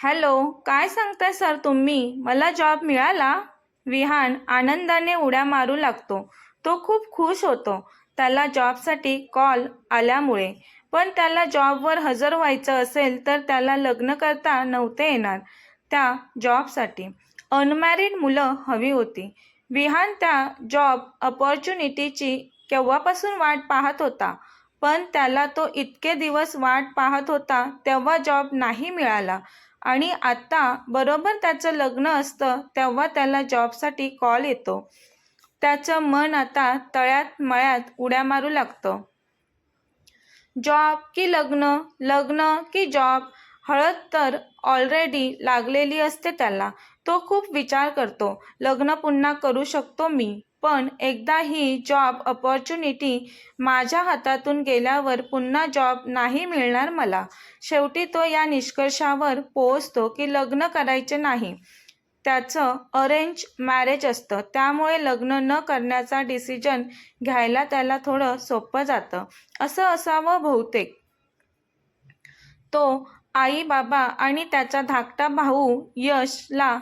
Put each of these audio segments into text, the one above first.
Hello, काय सांगताय sir तुम्ही? मला जॉब मिळाला? विहान आनंदाने उड्या मारू लागतो. तो खूप खुश होतो त्याला जॉबसाठी कॉल आल्यामुळे. पण त्याला जॉबवर हजर व्हायचं असेल तर त्याला लग्न करता नव्हते येणार. त्या जॉबसाठी अनमॅरिड मुलं हवी होती. विहान त्या जॉब अपॉर्च्युनिटीची केव्हापासून वाट पाहत होता. पण त्याला तो इतके दिवस वाट पाहत होता तेव्हा जॉब नाही मिळाला. आणि आता बरोबर त्याचं लग्न असतं तेव्हा त्याला जॉबसाठी कॉल येतो. त्याचं मन आता तळ्यात मळ्यात उड्या मारू लागतं. जॉब की लग्न, लग्न की जॉब. हळद तर ऑलरेडी लागलेली असते त्याला. तो खूप विचार करतो, लग्न पुन्हा करू शकतो मी, पण एकदा ही जॉब अपॉर्च्युनिटी माझ्या हातातून गेल्यावर पुन्हा जॉब नाही मिळणार मला. शेवटी तो या निष्कर्षावर पोहोचतो की लग्न करायचे नाही. त्याचं अरेंज मॅरेज असतं त्यामुळे लग्न न करण्याचा डिसिजन घ्यायला त्याला थोडं सोपं जातं असं असावं बहुतेक. तो आई बाबा आणि त्याचा धाकटा भाऊ यशला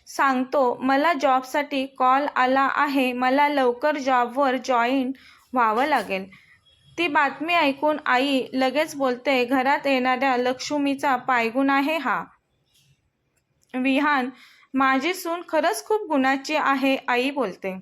सांगतो, मला जॉबसाठी कॉल आला आहे, मला लवकर जॉबवर जॉईन व्हावं लागेल. ती बातमी ऐकून आई लगेच बोलते, घरात येणाऱ्या लक्ष्मीचा पायगुण आहे हा. विहान, माझी सून खरंच खूप गुणाची आहे, आई बोलते.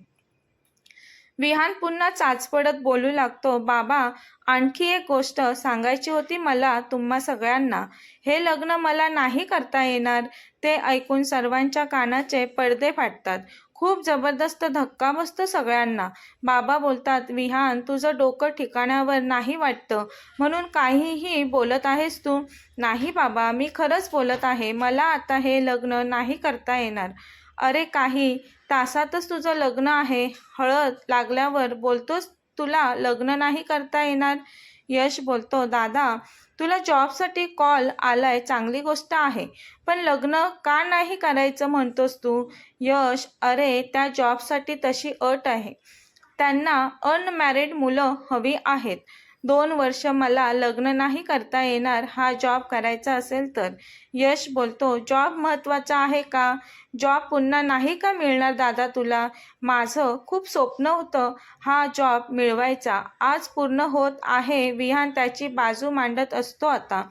विहान पुन्हा चाचपडत बोलू लागतो, बाबा, आणखी एक गोष्ट सांगायची होती मला तुम्हा सगळ्यांना. हे लग्न मला नाही करता येणार. ते ऐकून सर्वांच्या कानाचे पडदे फाटतात. खूप जबरदस्त धक्का बसतो सगळ्यांना. बाबा बोलतात, विहान, तुझं डोकं ठिकाणावर नाही वाटतं म्हणून काहीही बोलत आहेस तू? नाही बाबा, मी खरंच बोलत आहे. मला आता हे लग्न नाही करता येणार. अरे, काही तासातच तुझं लग्न आहे. हळद लागल्यावर बोलतोस तुला लग्न नाही करता येणार? यश बोलतो, दादा, तुला जॉबसाठी कॉल आलाय चांगली गोष्ट आहे, पण लग्न का नाही करायचं म्हणतोस तू? यश, अरे, त्या जॉबसाठी तशी अट आहे. त्यांना अनमॅरिड मुलं हवी आहेत. 2 वर्ष मला लग्न नाही करता येणार हा जॉब करायचा असेल तर. यश बोलतो, जॉब महत्त्वाचा आहे का? जॉब पुन्हा नाही का मिळणार दादा तुला? माझं खूप स्वप्न होतं हा जॉब मिळवायचा, आज पूर्ण होत आहे. विहान त्याची बाजू मांडत असतो. आता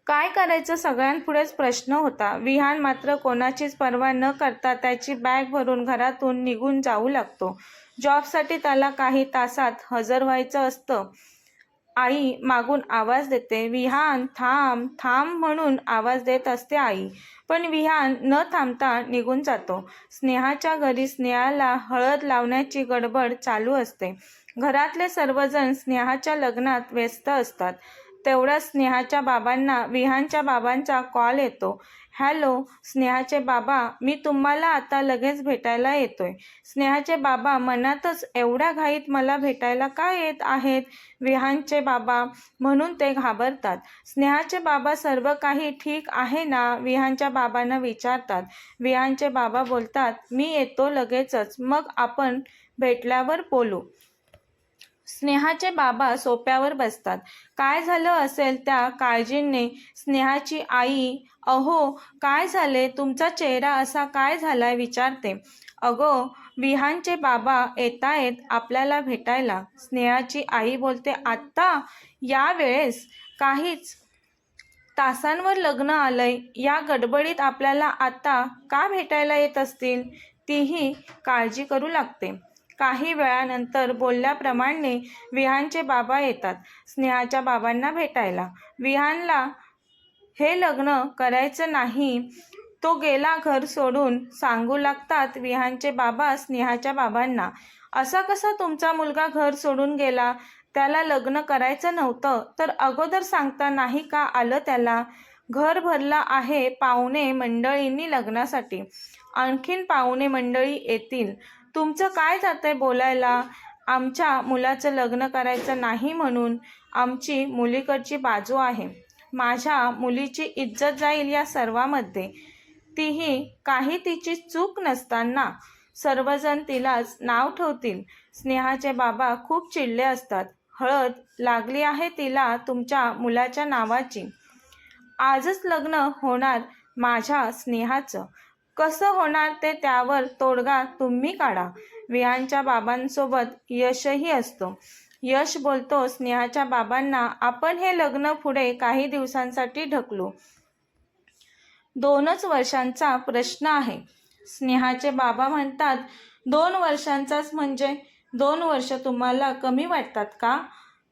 काय करायचं सगळ्यांपुढेच प्रश्न होता. विहान मात्र कोणाचीच पर्वा न करता त्याची बॅग भरून घरातून निघून जाऊ लागतो. जॉबसाठी त्याला काही तासात हजर व्हायचं असतं. आई मागून आवाज देते, विहान, थांब थांब म्हणून आवाज देत असते आई. पण विहान न थांबता निघून जातो. स्नेहाच्या घरी स्नेहाला हळद लावण्याची गडबड चालू असते. घरातले सर्वजण स्नेहाच्या लग्नात व्यस्त असतात. तेवढ्यात स्नेहाच्या बाबांना विहानच्या बाबांचा कॉल येतो. हॅलो स्नेहाचे बाबा, मी तुम्हाला आता लगेच भेटायला येतोय. स्नेहाचे बाबा मनातच, एवढ्या घाईत मला भेटायला का येत आहेत विहानचे बाबा? म्हणून ते घाबरतात. स्नेहाचे बाबा, सर्व काही ठीक आहे ना? विहानच्या बाबांना विचारतात. विहानचे बाबा बोलतात, मी येतो लगेचच, मग आपण भेटल्यावर बोलू. स्नेहाचे बाबा सोफ्यावर बसतात. काय झालं असेल त्या काळजीने स्नेहाची आई, अहो काय झाले, तुमचा चेहरा असा काय झालाय, विचारते. अगो, विहानचे बाबा येतायत आपल्याला भेटायला. स्नेहाची आई बोलते, आत्ता या वेळेस? काहीच तासांवर लग्न आलंय, या गडबडीत आपल्याला आता का भेटायला येत असतील? तीही काळजी करू लागते. काही वेळानंतर बोलल्याप्रमाणे विहानचे बाबा येतात स्नेहाच्या बाबांना भेटायला. विहानला हे लग्न करायचं नाही, तो गेला घर सोडून, सांगू लागतात विहानचे बाबा स्नेहाच्या बाबांना. असा कसा तुमचा मुलगा घर सोडून गेला? त्याला लग्न करायचं नव्हतं तर अगोदर सांगता नाही का आलं त्याला? घर भरलं आहे पाहुणे मंडळींनी लग्नासाठी. आणखीन पाहुणे मंडळी येतील. तुमचं काय जातंय बोलायला? आमच्या मुलाचं लग्न करायचं नाही म्हणून आमची मुलीकडची बाजू आहे. माझ्या मुलीची इज्जत जाईल या सर्वांमध्ये. तीही काही तिची चूक नसताना सर्वजण तिलाच नाव ठेवतील. स्नेहाचे बाबा खूप चिडले असतात. हळद लागली आहे तिला तुमच्या मुलाच्या नावाची. आजच लग्न होणार माझ्या स्नेहाचं. कसं होणार ते त्यावर तोडगा तुम्ही काढा. विहानच्या बाबांसोबत यशही असतो. यश बोलतो स्नेहाच्या बाबांना, आपण हे लग्न पुढे काही दिवसांसाठी ढकलू. 2च वर्षांचा प्रश्न आहे. स्नेहाचे बाबा म्हणतात, 2 वर्षांचाच म्हणजे 2 वर्ष तुम्हाला कमी वाटतात का?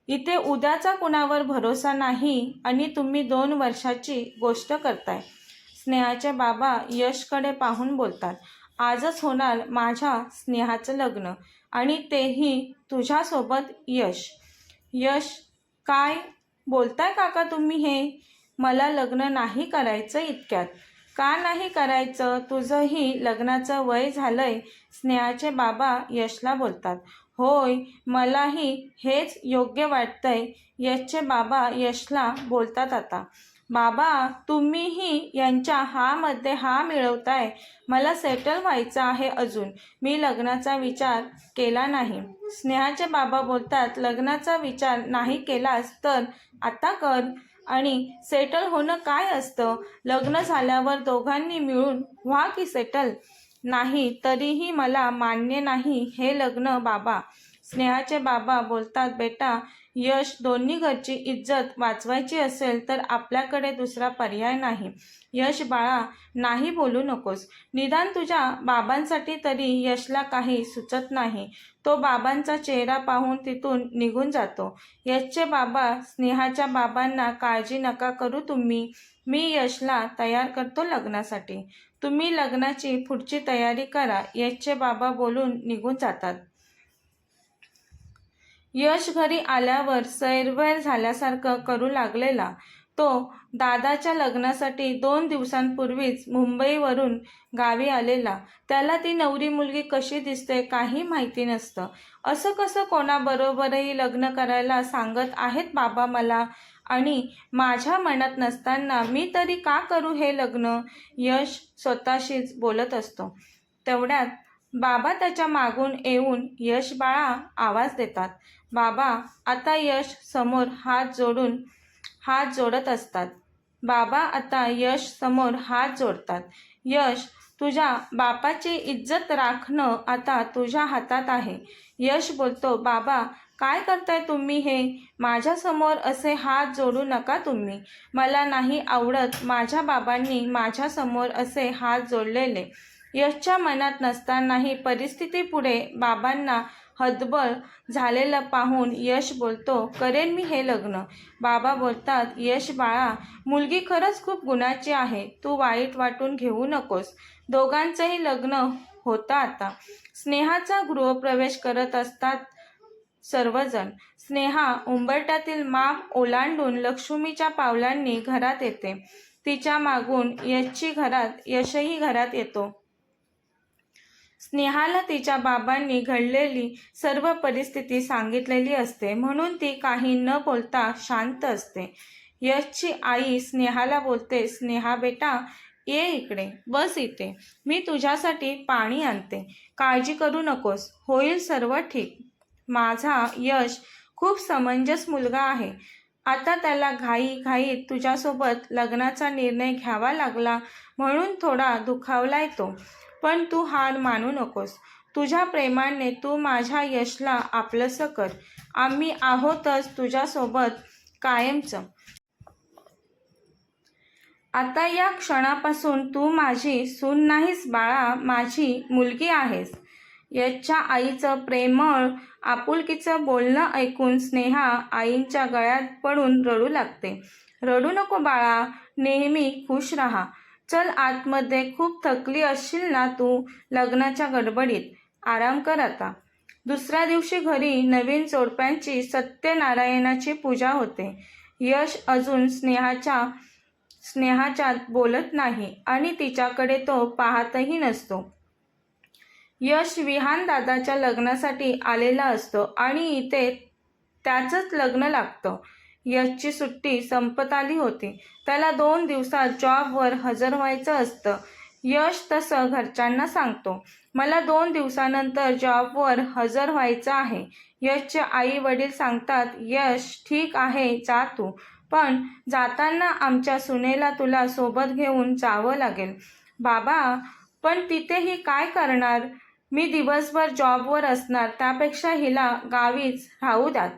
इथे उद्याचा कुणावर भरोसा नाही आणि तुम्ही 2 वर्षाची गोष्ट करताय. स्नेहाचे बाबा यशकडे पाहून बोलतात, आजच होणार माझ्या स्नेहाचं लग्न आणि तेही तुझ्यासोबत यश. यश, काय बोलताय काका तुम्ही हे? मला लग्न नाही करायचं इतक्यात. का नाही करायचं? तुझंही लग्नाचं वय झालंय. स्नेहाचे बाबा यशला बोलतात. होय, मलाही हेच योग्य वाटतंय. यशचे बाबा यशला बोलतात, आता बाबा तुम्हीही यांच्या मध्ये हा मिळवताय. मला सेटल व्हायचं आहे अजून. मी लग्नाचा विचार केला नाही. स्नेहाचे बाबा बोलतात, लग्नाचा विचार नाही केलास तर आता कर. आणि सेटल होणं काय असतं? लग्न झाल्यावर दोघांनी मिळून व्हा की सेटल. नाही तरीही मला मान्य नाही हे लग्न बाबा. स्नेहाचे बाबा बोलतात, बेटा यश, दोन्ही घरची इज्जत वाचवायची असेल तर आपल्याकडे दुसरा पर्याय नाही. यश बाळा, नाही बोलू नकोस. निदान तुझ्या बाबांसाठी तरी. यशला काही सुचत नाही. तो बाबांचा चेहरा पाहून तिथून निघून जातो. यशचे बाबा स्नेहाच्या बाबांना, काळजी नका करू तुम्ही. मी यशला तयार करतो लग्नासाठी. तुम्ही लग्नाची पुढची तयारी करा. यशचे बाबा बोलून निघून जातात. यश घरी आल्यावर सैरवैर झाल्यासारखं करू लागलेला. तो दादाच्या लग्नासाठी 2 दिवसांपूर्वीच मुंबईवरून गावी आलेला. त्याला ती नवरी मुलगी कशी दिसते काही माहिती नसतं. असं कसं कोणाबरोबरही लग्न करायला सांगत आहेत बाबा मला, आणि माझ्या मनात नसताना मी तरी का करू हे लग्न? यश स्वतःशीच बोलत असतो. तेवढ्यात बाबा त्याच्या मागून येऊन यश बाळा आवाज देतात. बाबा आता यश समोर हात जोडत असतात. बाबा आता यश समोर हात जोडतात. यश, तुझ्या बापाची इज्जत राखणं आता तुझ्या हातात आहे. यश बोलतो, बाबा काय करताय तुम्ही हे? माझ्यासमोर असे हात जोडू नका तुम्ही. मला नाही आवडत माझ्या बाबांनी माझ्यासमोर असे हात जोडलेले. यशच्या मनात नसतानाही परिस्थितीपुढे बाबांना हतबल झालेलं पाहून यश बोलतो, करेन मी हे लग्न. बाबा बोलतात, यश बाळा, मुलगी खरंच खूप गुणाची आहे. तू वाईट वाटून घेऊ नकोस. दोघांचंही लग्न होतं आता. स्नेहाचा गृहप्रवेश करत असतात सर्वजण. स्नेहा उंबरठ्यातील माप ओलांडून लक्ष्मीच्या पावलांनी घरात येते. तिच्या मागून यशही घरात येतो. स्नेहाला तिच्या बाबांनी घडलेली सर्व परिस्थिती सांगितलेली असते, म्हणून ती काही न बोलता शांत असते. यशची आई स्नेहाला बोलते, स्नेहा बेटा ये इकडे, बस इथे. मी तुझ्यासाठी पाणी आणते. काळजी करू नकोस, होईल सर्व ठीक. माझा यश खूप समंजस मुलगा आहे. आता त्याला घाईत तुझ्यासोबत लग्नाचा निर्णय घ्यावा लागला म्हणून थोडा दुखावलाय तो. पण तू हार मानू नकोस. तुझ्या प्रेमाने तू माझ्या यशला आपलंसं कर. आम्ही आहोतच तुझ्यासोबत कायमचं. आता या क्षणापासून तू माझी सून नाहीस बाळा, माझी मुलगी आहेस. यशच्या आईचं प्रेमळ आपुलकीचं बोलणं ऐकून स्नेहा आईंच्या गळ्यात पडून रडू लागते. रडू नको बाळा, नेहमी खुश राहा. चल आतमध्ये, खूप थकली असशील ना तू लग्नाच्या गडबडीत. आराम कर आता. दुसऱ्या दिवशी घरी नवीन जोडप्यांची सत्यनारायणाची पूजा होते. यश अजून स्नेहाच्यात बोलत नाही आणि तिच्याकडे तो पाहतही नसतो. यश विहान दादाच्या लग्नासाठी आलेला असतो आणि इथे त्याचंच लग्न लागतं. यशची सुट्टी संपत आली होती. त्याला 2 दिवसात जॉबवर हजर व्हायचं असतं. यश तसं घरच्यांना सांगतो, मला 2 दिवसानंतर जॉबवर हजर व्हायचं आहे. यशचे आई वडील सांगतात, यश ठीक आहे जा तू, पण जाताना आमच्या सुनेला तुला सोबत घेऊन जावं लागेल. बाबा, पण तिथेही काय करणार? मी दिवसभर जॉबवर असणार, त्यापेक्षा हिला गावीच राहू द्यात.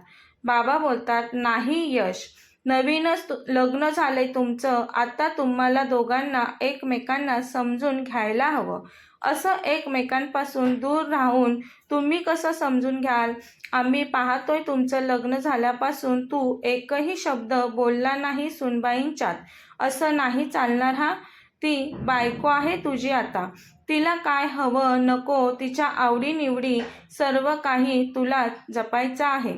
बाबा बोलतात, नाही यश, नवीनच लग्न झालंय तुमचं, आता तुम्हाला दोघांना एकमेकांना समजून घ्यायला हवं. असं एकमेकांपासून दूर राहून तुम्ही कसं समजून घ्याल? आम्ही पाहतोय तुमचं लग्न झाल्यापासून तू एकही शब्द बोलला नाही सुनबाईंच्यात. असं नाही चालणार हा. ती बायको आहे तुझी आता. तिला काय हवं नको, तिच्या आवडीनिवडी सर्व काही तुला जपायचं आहे.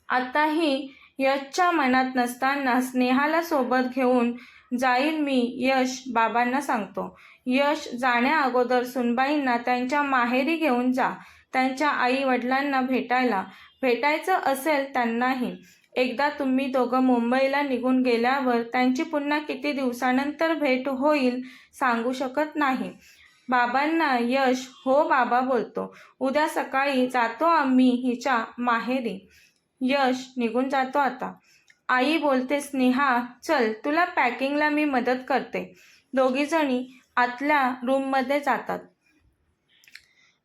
आताही यशच्या मनात नसताना स्नेहाला सोबत घेऊन जाईल मी, यश बाबांना सांगतो. यश जाण्या अगोदर सुनबाईंना त्यांच्या माहेरी घेऊन जा, त्यांच्या आई वडिलांना भेटायचं असेल त्यांनाही. एकदा तुम्ही दोघं मुंबईला निघून गेल्यावर त्यांची पुन्हा किती दिवसानंतर भेट होईल सांगू शकत नाही. बाबांना यश हो बाबा बोलतो. उद्या सकाळी जातो आम्ही हिच्या माहेरी. यश निघून जातो आता. आई बोलते, स्नेहा चल, तुला पॅकिंगला मी मदत करते. दोघीजणी आतल्या रूममध्ये जातात.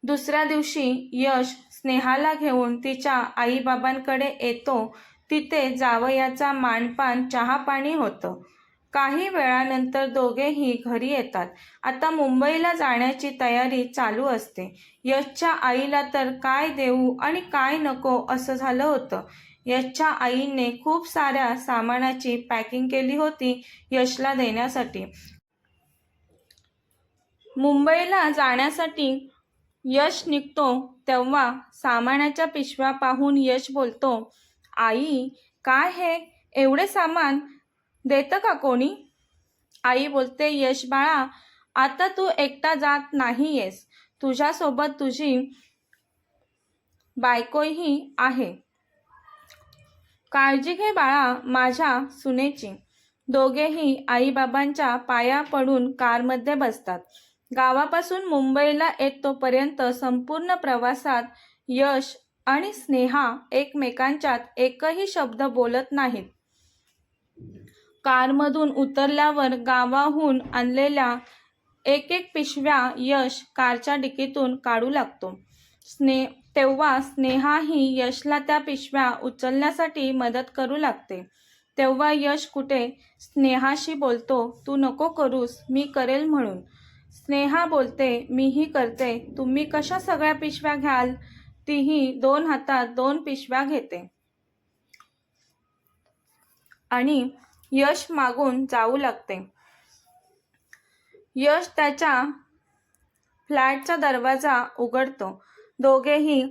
दुसऱ्या दिवशी यश स्नेहाला घेऊन तिच्या आईबाबांकडे येतो. तिथे जावयाचा मानपान चहापाणी होतं. काही वेळानंतर दोघेही घरी येतात. आता मुंबईला जाण्याची तयारी चालू असते. यशच्या आईला तर काय देऊ आणि काय नको असं झालं होतं. यशच्या आईने खूप साऱ्या सामानाची पॅकिंग केली होती यशला देण्यासाठी. मुंबईला जाण्यासाठी यश निघतो तेव्हा सामानाच्या पिशव्या पाहून यश बोलतो, आई काय हे एवढे सामान देतं का कोणी? आई बोलते, यश बाळा, आता तू एकटा जात नाहीयेस, तुझ्यासोबत तुझी बायकोही आहे. काळजी घे बाळा माझ्या सुनेची. दोघेही आईबाबांच्या पाया पडून कारमध्ये बसतात. गावापासून मुंबईला येतोपर्यंत संपूर्ण प्रवासात यश आणि स्नेहा एकमेकांच्यात एकही शब्द बोलत नाहीत. कारमधून उतरल्यावर गावाहून आणलेल्या एक पिशव्या यश कारच्या डिकीतून काढू लागतो. तेव्हा स्नेहाही यशला त्या पिशव्या उचलण्यासाठी मदत करू लागते. तेव्हा यश कुठे स्नेहाशी बोलतो, तू नको करूस, मी करेल म्हणून. स्नेहा बोलते, मीही करते, तुम्ही कशा सगळ्या पिशव्या घ्याल? तीही 2 हातात 2 पिशव्या घेते आणि यश मागून जाऊ लागते. यश त्याच्या फ्लॅटचा दरवाजा उघडतो. दोघेही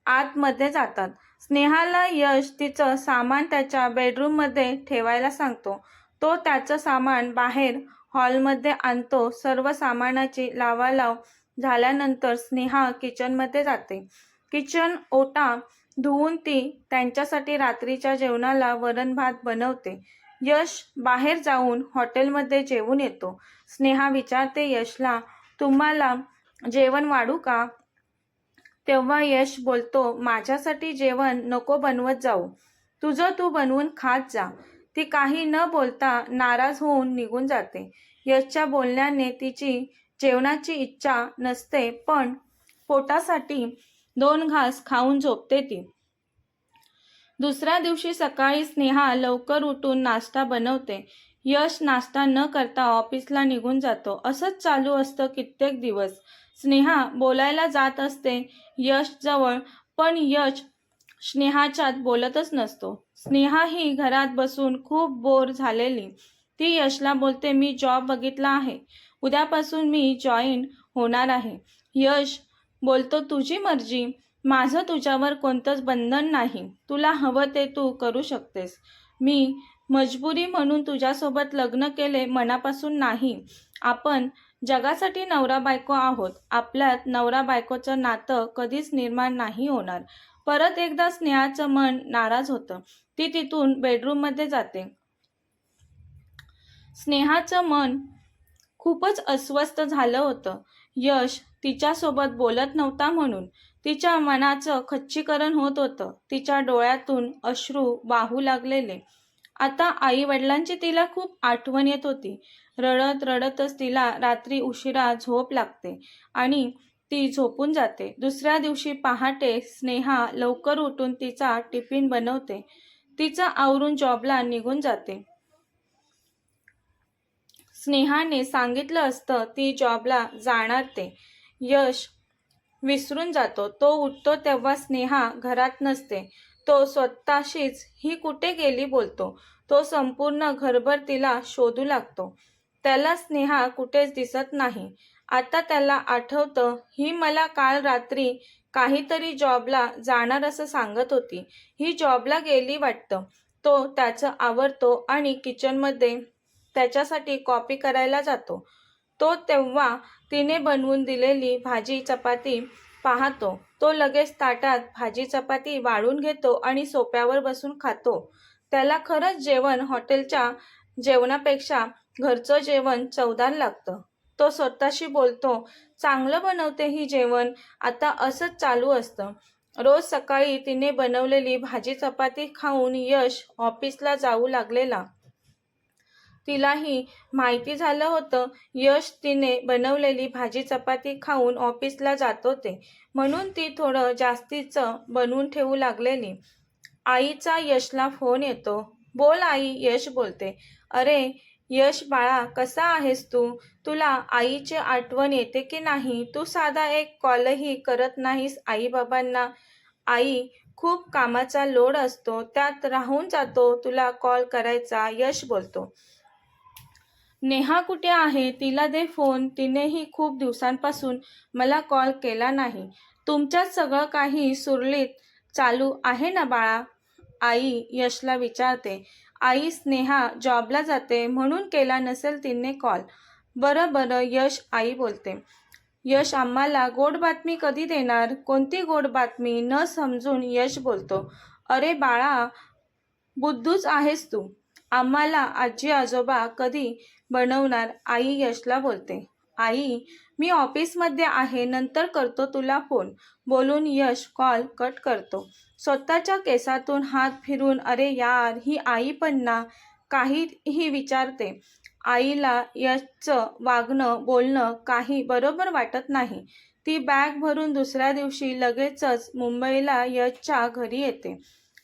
आतमध्ये जातात. स्नेहाला यश तिचं सामान त्याच्या बेडरूममध्ये ठेवायला सांगतो. तो त्याचं सामान बाहेर हॉलमध्ये आणतो. सर्व सामानाची लावालाव झाल्यानंतर स्नेहा किचनमध्ये जाते. किचन ओटा धुवून ती त्यांच्यासाठी रात्रीच्या जेवणाला वरण भात बनवते. यश बाहेर जाऊन हॉटेलमध्ये जेवून येतो. स्नेहा विचारते यशला, तुम्हाला जेवण वाढू का? तेव्हा यश बोलतो, माझ्यासाठी जेवण नको बनवत जाऊ, तुझं तू बनवून खात जा. ती काही न बोलता नाराज होऊन निघून जाते. यशच्या बोलण्याने तिची जेवणाची इच्छा नसते, पण पोटासाठी 2 घास खाऊन झोपते ती. दुसऱ्या दिवशी सकाळी स्नेहा लवकर उठून नाश्ता बनवते. यश नाश्ता न करता ऑफिसला निघून जातो. असंच चालू असतं कित्येक दिवस. स्नेहा बोलायला जात असते यश जवळ, पण यश स्नेहाच्यात बोलतच नसतो. स्नेहा ही घरात बसून खूप बोर झालेली. ती यशला बोलते, मी जॉब बघितला आहे, उद्यापासून मी जॉईन होणार आहे. यश बोलतो, तुझी मर्जी, माझं तुझ्यावर कोणतंच बंधन नाही, तुला हवं ते तू करू शकतेस. मी मजबुरी म्हणून तुझ्यासोबत लग्न केले, मनापासून नाही. आपण जगासाठी नवरा बायको आहोत. आपल्यात नवरा बायकोचं नातं कधीच निर्माण नाही होणार. परत एकदा स्नेहाचं मन नाराज होतं. ती तिथून बेडरूममध्ये जाते. स्नेहाचं मन खूपच अस्वस्थ झालं होतं. यश तिच्यासोबत बोलत नव्हता म्हणून तिच्या मनाचं खच्चीकरण होत होतं. तिच्या डोळ्यातून अश्रू वाहू लागलेले. आता आई वडिलांची तिला खूप आठवण येत होती. रडत रडतच तिला रात्री उशिरा झोप लागते आणि ती झोपून जाते. दुसऱ्या दिवशी पहाटे स्नेहा लवकर उठून तिचा टिफिन बनवते. तिचं आवरून जॉबला निघून जाते. स्नेहाने सांगितलं असतं ती जॉबला जाणार ते. यश विसरून जातो. तो उठतो तेव्हा स्नेहा घरात नसते. तो स्वतःशीच ही कुठे गेली बोलतो. तो संपूर्ण घरभर तिला शोधू लागतो. त्याला स्नेहा कुठेच दिसत नाही. आता त्याला आठवतं ही मला काल रात्री काहीतरी जॉबला जाणार असं सांगत होती. ही जॉबला गेली वाटतं. तो त्याचं आवरतो आणि किचनमध्ये त्याच्यासाठी कॉफी करायला जातो. तो तेव्हा तिने बनवून दिलेली भाजी चपाती पाहतो. तो लगेच ताटात भाजी चपाती वाढून घेतो आणि सोफ्यावर बसून खातो. त्याला खरंच जेवण हॉटेलच्या जेवणापेक्षा घरचं जेवण चवदार लागतं. तो स्वतःशी बोलतो, चांगलं बनवते ही जेवण. आता असंच चालू असतं. रोज सकाळी तिने बनवलेली भाजी चपाती खाऊन यश ऑफिसला जाऊ लागलेला. तिलाही माहिती झालं होतं यश तिने बनवलेली भाजी चपाती खाऊन ऑफिसला जातो ते, म्हणून ती थोडं जास्तीचं बनवून ठेवू लागलेली. आईचा यशला फोन येतो. बोल आई, यश बोलते. अरे यश बाळा, कसा आहेस तू? तुला आईची आठवण येते की नाही? तू साधा एक कॉलही करत नाहीस आई-बाबांना. आई, खूप कामाचा लोड असतो, त्यात राहून जातो तुला कॉल करायचा, यश बोलतो. नेहा कुठे आहे? तिला दे फोन. तिनेही खूप दिवसांपासून मला कॉल केला नाही. तुमच्यात सगळं काही सुरळीत चालू आहे ना बाळा? आई यशला विचारते. आई, स्नेहा जॉबला जाते म्हणून केला नसेल तिने कॉल. बरं बरं यश, आई बोलते. यश, आम्हाला गोड बातमी कधी देणार? कोणती गोड बातमी? न समजून यश बोलतो. अरे बाळा, बुद्धूच आहेस तू. आम्हाला आजी आजोबा कधी बनवणार? आई यशला बोलते. आई, मी ऑफिसमध्ये आहे, नंतर करतो तुला फोन, बोलून यश कॉल कट करतो. स्वतःच्या केसातून हात फिरून अरे यार, ही आई पण ना, काहीही विचारते. आईला यशचं वागणं बोलणं काही बरोबर वाटत नाही. ती बॅग भरून दुसऱ्या दिवशी लगेचच मुंबईला यशच्या घरी येते.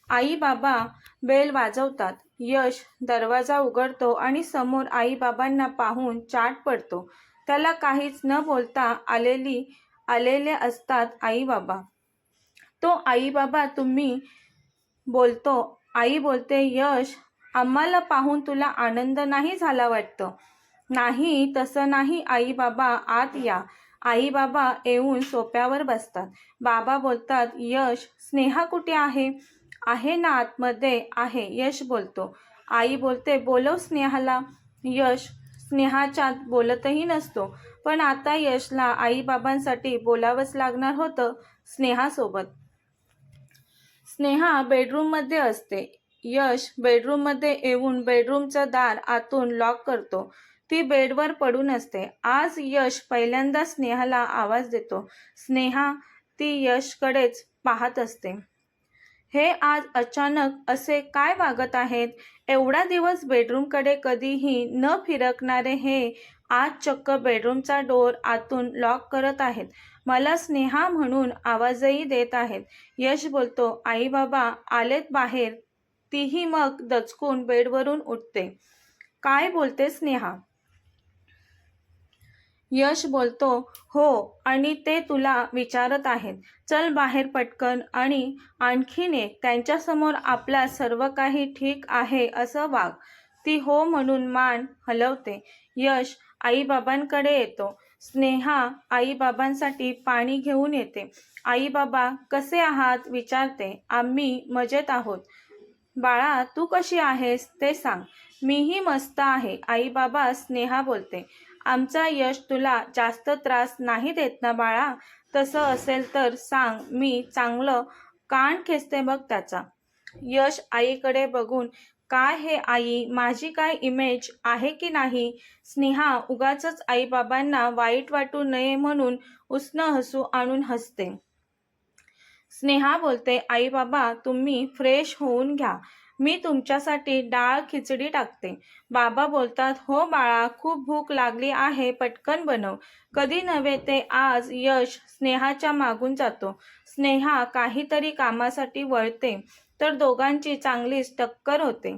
आई बाबा बेल वाजवतात. यश दरवाजा उघडतो आणि समोर आई बाबांना पाहून चाट पडतो. त्याला काहीच न बोलता आलेले असतात आई बाबा. तो आई बाबा तुम्ही बोलतो. आई बोलते, यश, आम्हाला पाहून तुला आनंद नाही झाला वाटतं? नाही, तसं नाही आई बाबा, आत या. आई बाबा येऊन सोफ्यावर बसतात. बाबा बोलतात, यश, स्नेहा कुठे आहे? आहे ना, आतमध्ये आहे, यश बोलतो. आई बोलते, बोलव स्नेहाला. यश स्नेहाच्यात बोलतही नसतो, पण आता यशला आईबाबांसाठी बोलावंच लागणार होतं स्नेहासोबत. स्नेहा बेडरूममध्ये असते. यश बेडरूममध्ये येऊन बेडरूमचं दार आतून लॉक करतो. ती बेडवर पडून असते. आज यश पहिल्यांदा स्नेहाला आवाज देतो. स्नेहा, ती यशकडेच पाहत असते. हे आज अचानक असे काय वागत आहेत? एवढा दिवस बेडरूमकडे कधीही न फिरकणारे हे आज चक्क बेडरूमचा डोर आतून लॉक करत आहेत. मला स्नेहा म्हणून आवाजही देत आहेत. यश बोलतो, आई बाबा आलेत बाहेर. तीही मग दचकून बेडवरून उठते. काय बोलते स्नेहा? यश बोलतो, हो, आणि ते तुला विचारत आहेत. चल बाहेर पटकन आणि आणखीन एक. त्यांच्यासमोर आपला सर्व काही ठीक आहे असं वाग. ती हो म्हणून मान हलवते. यश आईबाबांकडे येतो. स्नेहा आईबाबांसाठी पाणी घेऊन येते. आई बाबा कसे आहात विचारते. आम्ही मजेत आहोत. बाळा, तू कशी आहेस ते सांग. मीही मस्त आहे आई बाबा, स्नेहा बोलते. आमचा यश तुला जास्त त्रास नाही देत ना बाळा? तसं असेल तर सांग, मी चांगलं कान खेचते बघ त्याचा. यश आईकडे बघून, काय हे आई, माझी काय इमेज आहे की नाही? स्नेहा उगाचच आईबाबांना वाईट वाटू नये म्हणून उसनं हसू आणून हसते. स्नेहा बोलते, आई बाबा तुम्ही फ्रेश होऊन घ्या. मी तुमच्यासाठी डाळ खिचडी टाकते. बाबा बोलतात, हो बाळा, खूप भूक लागली आहे, पटकन बनव. कधी नव्हे ते आज यश स्नेहाच्या मागून जातो. स्नेहा काहीतरी कामासाठी वळते तर दोघांची चांगलीच टक्कर होते.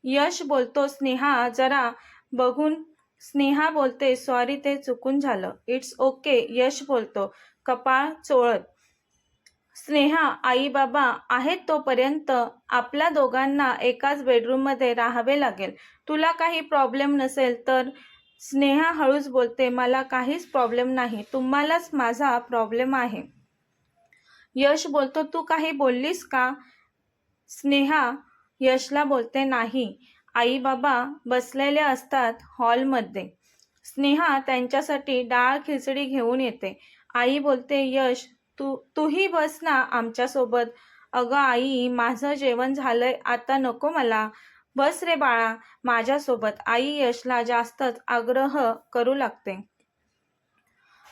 यश बोलतो, स्नेहा जरा बघून. स्नेहा बोलते, सॉरी, ते चुकून झालं. इट्स ओके, यश बोलतो, कपाळ चोळत. स्नेहा, आई बाबा आहेत तोपर्यंत आपल्या दोघांना एकाच बेडरूममध्ये राहावे लागेल. तुला काही प्रॉब्लेम नसेल तर. स्नेहा हळूच बोलते, मला काहीच प्रॉब्लेम नाही, तुम्हालाच माझा प्रॉब्लेम आहे. यश बोलतो, तू काही बोललीस का? स्नेहा यशला बोलते, नाही. आई बाबा बसलेले असतात हॉलमध्ये. स्नेहा त्यांच्यासाठी डाळ खिचडी घेऊन येते. आई बोलते, यश, तूही बस ना आमच्यासोबत. अगं आई, माझं जेवण झालंय, आता नको मला. बस रे बाळा माझ्यासोबत. आई यशला जास्तच आग्रह करू लागते.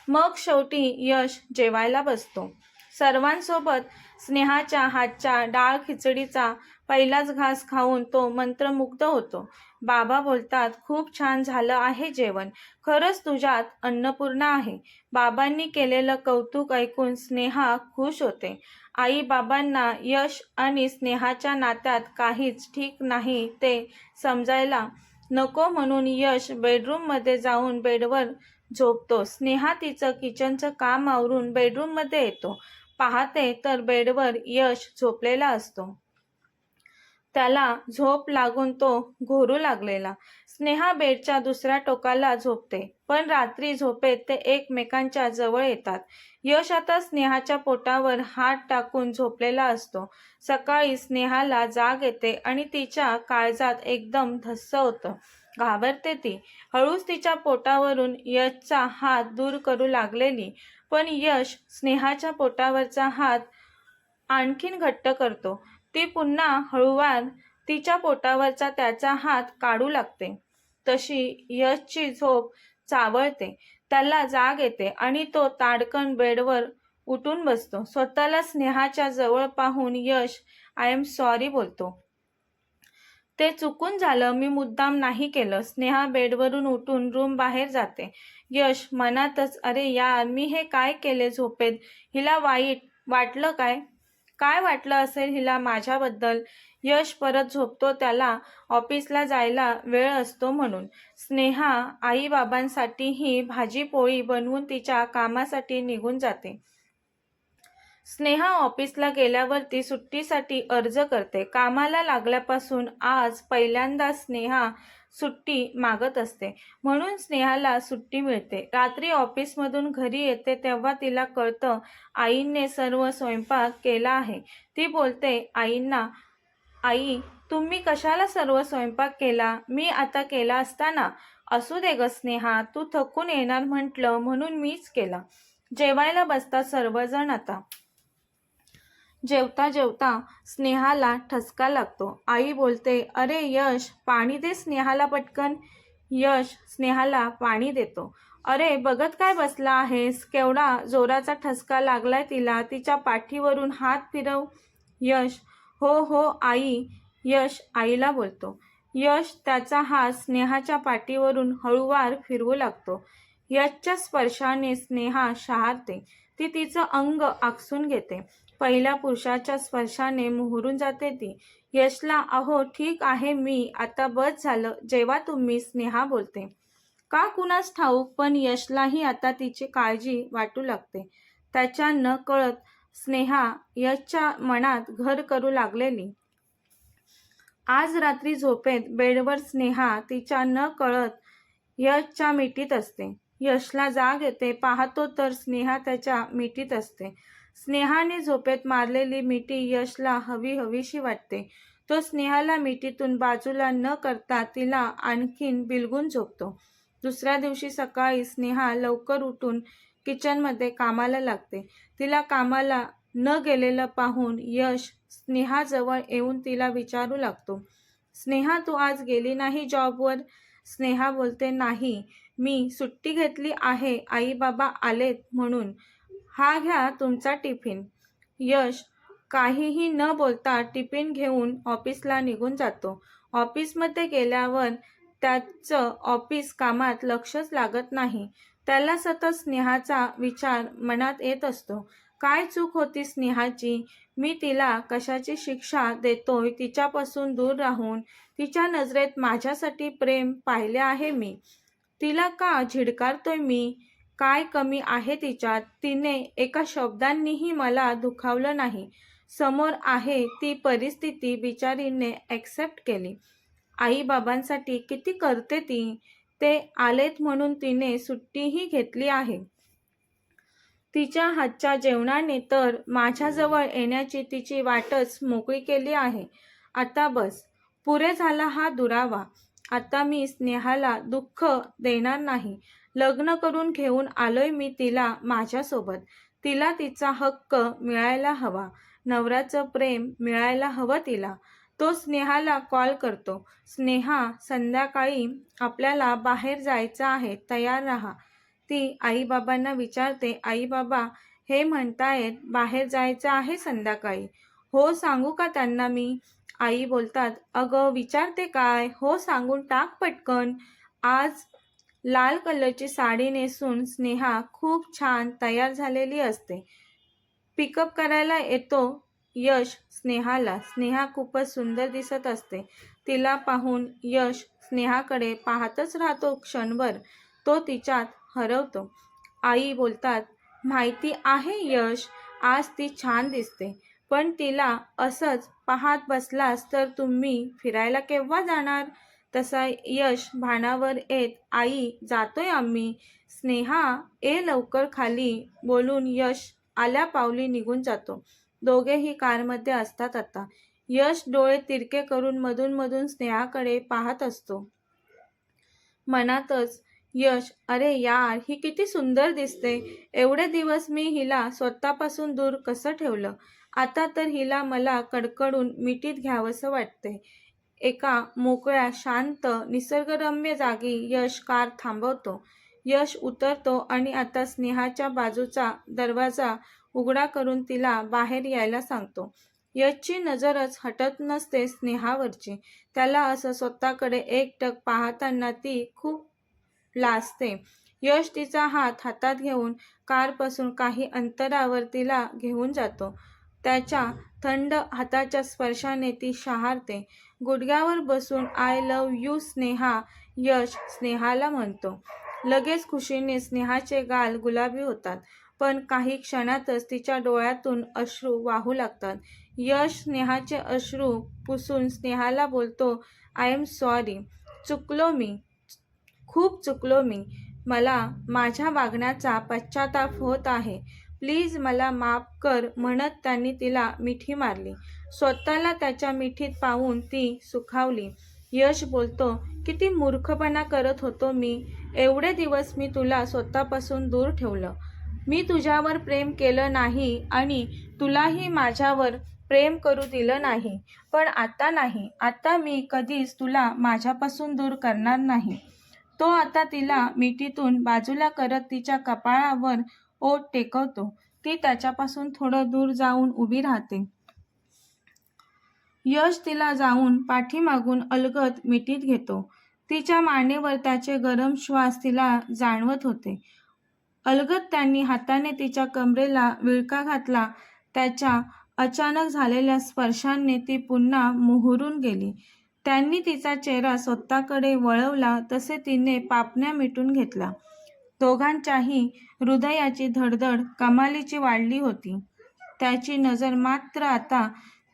मग शेवटी यश जेवायला बसतो. सर्वांसोबत स्नेहाच्या हातच्या डाळ खिचडीचा पहिलाच घास खाऊन तो मंत्रमुग्ध होतो. बाबा बोलतात, खूप छान झालं आहे जेवण. खरंच तुझ्यात अन्नपूर्णा आहे. बाबांनी केलेलं कौतुक ऐकून स्नेहा खुश होते. आई बाबांना यश आणि स्नेहाच्या नात्यात काहीच ठीक नाही ते समजायला नको म्हणून यश बेडरूममध्ये जाऊन बेडवर झोपतो. स्नेहा तिचं किचनचं काम आवरून बेडरूममध्ये येतो. पाहते तर बेडवर यश झोपलेला असतो. त्याला झोप लागून तो घोरू लागलेला. स्नेहा बेडच्या दुसऱ्या टोकाला झोपते, पण रात्री झोपेत ते एकमेकांच्या जवळ येतात. यश आता स्नेहाच्या पोटावर हात टाकून झोपलेला असतो. सकाळी स्नेहाला जाग येते आणि तिच्या काळजात एकदम धस्स होतं. घाबरते ती. हळूच तिच्या पोटावरून यशचा हात दूर करू लागलेली, पण यश स्नेहाच्या पोटावरचा हात आणखीन घट्ट करतो. ती पुन्हा हळूवार तिच्या पोटावरचा त्याचा हात काढू लागते. तशी यशची झोप चावळते. त्याला जाग येते आणि तो ताडकन बेडवर उठून बसतो. स्वतःला स्नेहाच्या जवळ पाहून यश आय एम सॉरी बोलतो. ते चुकून झालं, मी मुद्दाम नाही केलं. स्नेहा बेडवरून उठून रूम बाहेर जाते. यश मनातच, अरे यार, मी हे काय केले झोपेत. हिला वाईट वाटलं काय? काय वाटलं असेल हिला माझ्याबद्दल? यश परत झोपतो, त्याला ऑफिसला जायला वेळ असतो म्हणून. स्नेहा आई बाबांसाठीही भाजी पोळी बनवून तिच्या कामासाठी निघून जाते. स्नेहा ऑफिसला गेल्यावर ती सुट्टीसाठी अर्ज करते. कामाला लागल्यापासून आज पहिल्यांदा स्नेहा सुट्टी मागत असते, म्हणून स्नेहाला सुट्टी मिळते. रात्री ऑफिसमधून घरी येते तेव्हा तिला कळतं आईने सर्व स्वयंपाक केला आहे. ती बोलते आईंना, आई, तुम्ही कशाला सर्व स्वयंपाक केला? मी आता केला असता ना. असू दे ग स्नेहा, तू थकून येणार म्हटलं म्हणून मीच केला. जेवायला बसतात सर्वजण आता. जेवता जेवता स्नेहाला ठसका लागतो. आई बोलते, अरे यश, पाणी दे स्नेहाला पटकन. यश स्नेहाला पाणी देतो. अरे बघत काय बसला आहेस? केवढा जोराचा ठसका लागलाय तिला. तिच्या पाठीवरून हात फिरव. यश, हो हो आई. यश आईला बोलतो. यश त्याचा हात स्नेहाच्या पाठीवरून हळूवार फिरवू लागतो. यशच्या स्पर्शाने स्नेहा शहारते. ती तिचं अंग आकसून घेते. पहिल्या पुरुषाच्या स्पर्शाने मोहरून जाते ती. यशला, अहो ठीक आहे मी, आता बस झालं, जेव्हा तुम्ही, स्नेहा बोलते. का कुणास ठाऊक, पण यशलाही आता तिची काळजी वाटू लागते. त्याच्या नकळत स्नेहा यशच्या मनात घर करू लागलेली. आज रात्री झोपेत बेडवर स्नेहा तिच्या नकळत यशच्या मिठीत असते. यशला जाग येते. पाहतो तर स्नेहा त्याच्या मिठीत असते. स्नेहाने झोपेत मारलेली मिठी यशला हवी हवीशी वाटते. तो स्नेहाला मिठीतून बाजूला न करता तिला आणखीन बिलगून झोपतो. दुसऱ्या दिवशी सकाळी स्नेहा लवकर उठून किचनमध्ये कामाला लागते. तिला कामाला न गेलेलं पाहून यश स्नेहाजवळ येऊन तिला विचारू लागतो, स्नेहा, तू आज गेली नाही जॉबवर? स्नेहा बोलते, नाही, मी सुट्टी घेतली आहे, आई बाबा आलेत म्हणून. हा घ्या तुमचा टिफिन. यश, काहीही न बोलता टिफिन घेऊन ऑफिसला निघून जातो. ऑफिसमध्ये गेल्यावर त्याचं ऑफिस कामात लक्षच लागत नाही. त्याला सतत स्नेहाचा विचार मनात येत असतो. काय चूक होती स्नेहाची? मी तिला कशाची शिक्षा देतोय? तिच्यापासून दूर राहून तिच्या नजरेत माझ्यासाठी प्रेम पाहिले आहे मी. तिला का झिडकारतोय मी? काय कमी आहे तिच्यात? तिने एका शब्दांनीही मला दुखावलं नाही. समोर आहे ती परिस्थिती बिचारीने ॲक्सेप्ट केली. आई-बाबांसाठी किती करते ती. ते आलेत म्हणून तिने सुट्टीही घेतली आहे. तिच्या हातच्या जेवणाने तर माझ्याजवळ येण्याची तिची वाटच मोकळी केली आहे. आता बस, पुरे झाला हा दुरावा. आता मी स्नेहाला दुःख देणार नाही. लग्न करून घेऊन आलोय मी तिला माझ्यासोबत. तिला तिचा हक्क मिळायला हवा. नवऱ्याचं प्रेम मिळायला हवं तिला. तो स्नेहाला कॉल करतो. स्नेहा, संध्याकाळी आपल्याला बाहेर जायचं आहे, तयार राहा. ती आई-बाबांना विचारते, आई-बाबा हे म्हणतायत बाहेर जायचं आहे संध्याकाळी. हो सांगू का त्यांना मी? आई बोलतात, अगं विचारते काय? हो सांगून टाक पटकन. आज लाल कलरची साडी नेसून स्नेहा खूप छान तयार झालेली असते. पिकअप करायला येतो यश स्नेहाला. स्नेहा खूपच सुंदर दिसत असते. तिला पाहून यश स्नेहाकडे पाहतच राहतो क्षणभर. तो तिच्यात हरवतो. आई बोलतात, माहिती आहे यश, आज ती छान दिसते. पण तिला असंच पाहत बसलास तर तुम्ही फिरायला केव्हा जाणार? तसा यश भानावर येत, आई जातोय आम्ही. स्नेहा ये लवकर खाली बोलून यश आल्या पावली निघून जातो. दोघेही कारमध्ये असतात आता. यश डोळे तिरके करून मधून मधून स्नेहाकडे पाहत असतो. मनातच यश, अरे यार ही किती सुंदर दिसते. एवढे दिवस मी हिला स्वतःपासून दूर कसं ठेवलं. आता तर हिला मला कडकडून मिठीत घ्यावंसं वाटते. एका मोकळ्या शांत निसर्गरम्य जागी यश कार थांबवतो. यश उतरतो आणि आता स्नेहाच्या बाजूचा दरवाजा उघडा करून तिला बाहेर यायला सांगतो. यशची नजरच हटत नसते स्नेहावरची. त्याला असं स्वतःकडे एकटक पाहताना ती खूप लाजते. यश तिचा हात हातात घेऊन कारपासून काही अंतरावर तिला घेऊन जातो. त्याच्या थंड हाताच्या स्पर्शाने ती शहारते. गुडघ्यावर बसून आय लव्ह यू स्नेहा, यश स्नेहाला म्हणतो. लगेच खुशीने स्नेहाचे गाल गुलाबी होतात. पण काही क्षणातच तिच्या डोळ्यातून अश्रू वाहू लागतात. यश स्नेहाचे अश्रू पुसून स्नेहाला बोलतो, आय एम सॉरी. चुकलो मी, खूप चुकलो मी. मला माझ्या वागण्याचा पश्चाताप होत आहे. प्लीज मला माफ कर म्हणत त्यांनी तिला मिठी मारली. स्वतःला त्याच्या मिठीत पाहून ती सुखावली. यश बोलतो, किती मूर्खपणा करत होतो मी. एवढे दिवस मी तुला स्वतःपासून दूर ठेवलं. मी तुझ्यावर प्रेम केलं नाही आणि तुलाही माझ्यावर प्रेम करू दिलं नाही. पण आता नाही. आता मी कधीच तुला माझ्यापासून दूर करणार नाही. तो आता तिला मिठीतून बाजूला करत तिच्या कपाळावर ओठ टेकवतो. ती त्याच्यापासून थोडं दूर जाऊन उभी राहते. यश तिला जाऊन पाठीमागून अलगद मिठीत घेतो. तिच्या मानेवर त्याचे गरम श्वास तिला जाणवत होते. अलगद त्यांनी हाताने तिच्या कमरेला विळखा घातला. त्याच्या अचानक झालेल्या स्पर्शाने ती पुन्हा मोहरून गेली. त्यांनी तिचा चेहरा स्वतःकडे वळवला तसे तिने पापण्या मिटून घेतल्या. दोघांच्याही हृदयाची धडधड कमालीची वाढली होती. त्याची नजर मात्र आता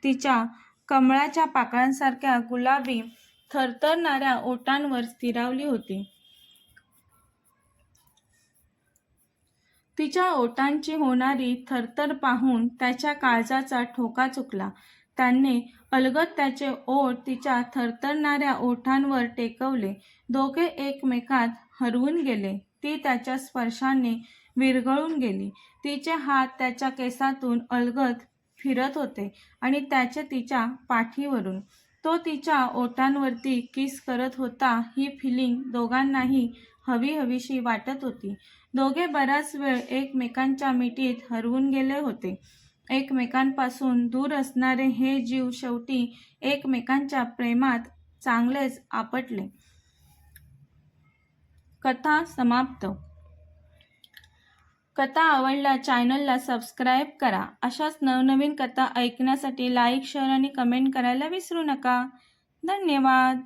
तिच्या कमळाच्या पाकळ्यांसारख्या गुलाबी थरथरणाऱ्या ओठांवर स्थिरावली होती. तिच्या ओठांची होणारी थरथर पाहून त्याच्या काळजाचा ठोका चुकला. त्याने अलगद त्याचे ओठ तिच्या थरथरणाऱ्या ओठांवर टेकवले. दोघे एकमेकात हरवून गेले. ती त्याच्या स्पर्शाने विरघळून गेली. तिचे हात त्याच्या केसातून अलगद फिरत होते आणि त्याचे तिच्या पाठीवरून. तो तिच्या ओठांवरती किस करत होता. ही फिलिंग दोघांनाही हवीहवीशी वाटत होती. दोघे बराच वेळ एकमेकांच्या मिठीत हरवून गेले होते. एकमेकांपासून दूर असणारे हे जीव शेवटी एकमेकांच्या प्रेमात चांगलेच आपटले. कथा समाप्त. कथा आवडल्या चॅनलला सबस्क्राईब करा. अशाच नवनवीन कथा ऐकण्यासाठी लाईक, शेअर आणि कमेंट करायला विसरू नका. धन्यवाद.